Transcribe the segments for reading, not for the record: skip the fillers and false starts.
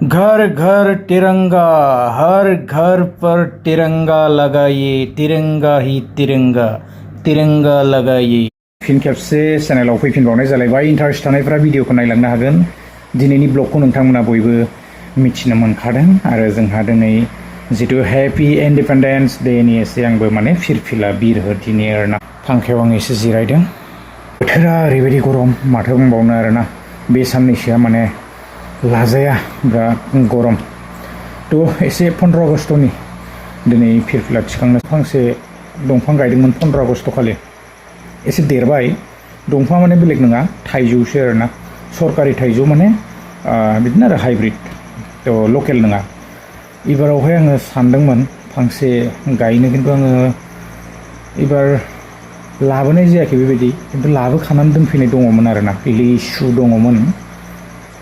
घर घर तिरंगा, हर घर पर तिरंगा लगाइए, तिरंगा ही तिरंगा, तिरंगा लगाइए। फिन खेबसे चेनेलाव फैफिनबावनाय जालायबाय। इन्टारेस्ट थानायफ्रा भिडिअखौ नायलांनो हागोन। दिनैनि ब्लगखौ नोंथांमोना बयबो मिथिनो मोनखादों आरो जोंहा दिनै जितु हेपि इन्डिपेन्डेन्स डेनि एसे आंबो माने फिरफिला बिरहोदिनि आरोना। फांखायाव आं एसे जिरायदों। बोथोरा ओरैबायदि गरम माथो बुंबावनो आरोना। बे साननैसोआ माने लाजाया बिराद गरम। थ' एसे 15 आगस्टनि दिनै फिरफिला थिखांनो फांसे दंफां गायदोंमोन 15 आगस्ट खालि। एसे देरबाय दंफाङा माने बेलेग नङा थाइजौसो आरोना। सरकारि थाइजौ माने बिदिनो आरो हाइब्रिद थ' लकेल नङा। एबारावहाय आङो सानदोंमोन फांसे गायनो, खिन्थु आङो एबार लाबोनाय जायाखै बेबायदि, खिन्थु लाबोखानानै दोनफैनाय दङमोन आरोना। लिसु दङमोन,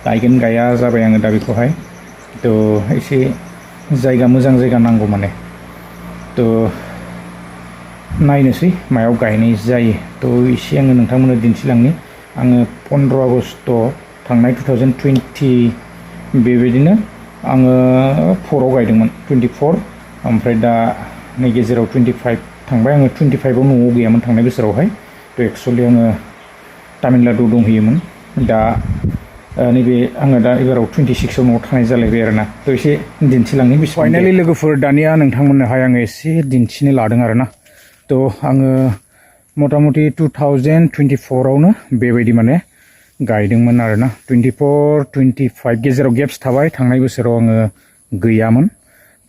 गायगोन गाया जाबाय आङो दा बेखौहाय। थ' एसे जायगा मोजां जायगा नांगौ माने। थ' नायनोसै मायाव गायनाय जायो। थ' एसे आङो नोंथांमोननो दिन्थिलांनि। आङो 15 आगस्ट थांनाय 2020 बेबायदिनो आङो 4आव गायदोंमोन, 24। ओमफ्राय दा नै गेजेराव 25 थांबाय। आङो 25आव न'आव गैयामोन थांनाय बोसोरावहाय। थ' एक्सुवेलि आङो तामिलनाडु दंहैयोमोन। दा नैबे आङो दा एबाराव 26आव न'आव थानाय जालायबाय आरोना। थ' एसे दिन्थिलांनि। फाइनालि लोगोफोर दानिया नोंथांमोननोहाय आङो एसे दिन्थिनो लादों आरोना। थ' आङो मथा मथि 2024आवनो बेबायदि माने गायदोंमोन आरोना। 24, 25 गेजेराव गेप्स थाबाय। थांनाय बोसोराव आङो गैयामोन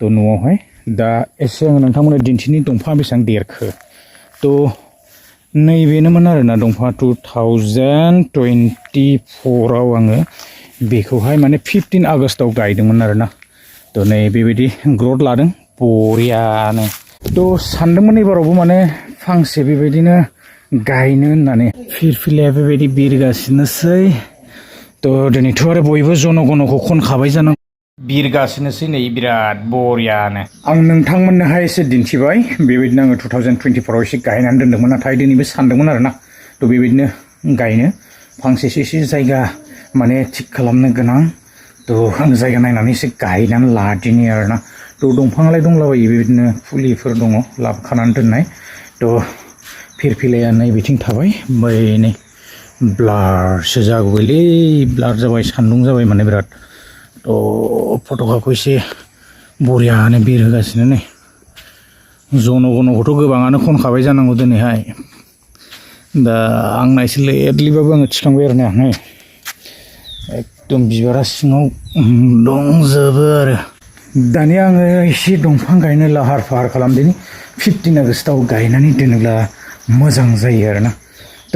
थ' न'आवहाय। दा एसे आङो नोंथांमोननो दिन्थिनि दंफाङा बेसेबां देरखो। थ' नैबेनोमोन आरोना दंफाङा 2024आव आङो बेखौहाय माने 15 आगस्टआव गायदोंमोन आरोना। थ' नै बेबायदि ग्रथ लादों बरियानो। थ' सानदोंमोन एबारावबो माने फांसे बेबायदिनो गायनो होननानै। फिरफिलाया बेबायदि बिरगासिनोसै। थ' दिनैथ' आरो बयबो जन गणखौ खनखाबाय जानांगौ। बिरगासिनोसै नै बिराद बरियानो। आं नोंथांमोननोहाय एसे दिन्थिबाय। बेबायदिनो आङो 2024आव एसे गायनानै दोन्दोंमोन, नाथाय दिनैबो सानदोंमोन आरोना। थ' बेबायदिनो गायनो फांसेसो एसे जायगा माने थिग खालामनो गोनां। थ' आं जायगा नायनानै एसे गायनानै लादिनि आरोना। थ' दंफाङालाय दंलाबायो बेबायदिनो फुलिफोर दङ लाबोखानानै दोननाय। थ' फिरफिलाया नैबिथिं थाबाय। ओमफ्राय नै ब्लारसो जागौबायलै, ब्लार जाबाय, सान्दुं जाबाय माने बिराद। थ' फट'खाखौ एसे बरियानो बिरहोगासिनो नै। जन गणखौथ' गोबाङानो खनखाबाय जानांगौ दिनैहाय। दा आंना एसे लेटलिबाबो आङो थिखांबाय आरो नै एकदम बिबारा सिङाव दंजोबो आरो। दानिया आङो एसे दंफां गायनो लाहार फाहार खालामदिनि। 15 आगस्टआव गायनानै दोनोब्ला मोजां जायो आरोना। थ'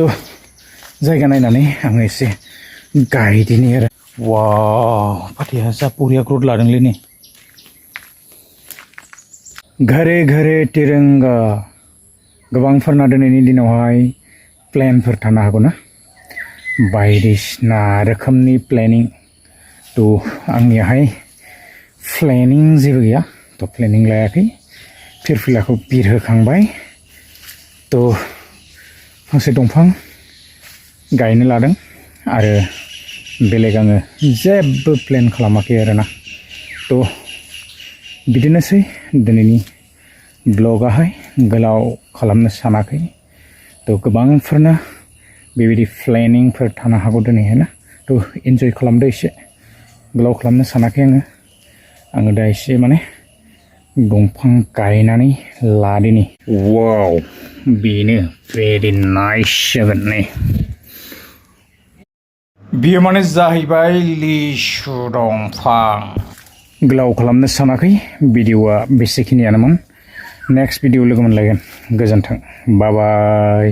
जायगा नायनानै आङो एसे गायदिनि आरो। वाव फाथैया जा बरिया ग्रथ लादोंलै नै। घरे घरे तिरंगा। गोबांफोरना दिनैनि दिनावहाय प्लेनफोर थानो हागौ ना, बायदिसिना रोखोमनि प्लेनिं। थ' आंनियाहाय प्लेनिं जेबो गैया। थ' प्लेनिं लायाखै, फिरफिलाखौ बिरहोखांबाय। थ' फांसे दंफां गायनो लादों आरो बेलेग आङो जेबो प्लेन खालामाखै आरोना। थ' बिदिनोसै दिनैनि ब्लगाहाय। गोलाव खालामनो सानाखै। थ' गोबांफोरना बेबायदि प्लेनिंफोर थानो हागौ दिनैहाय ना। थ' इन्जय खालामदो एसे। गोलाव खालामनो सानाखै आङो दा एसे माने दंफां गायनानै लादिनि। वाव बेनो भेरि नाइस जागोन नै। बियो माने जाहैबाय लिसु दंफां। गोलाव खालामनो सानाखै। भिडिअआ बेसेखिनियानोमोन। नेक्स्ट भिडिअ लोगो मोनलायगोन। गोजोन्थों। बाय बाय।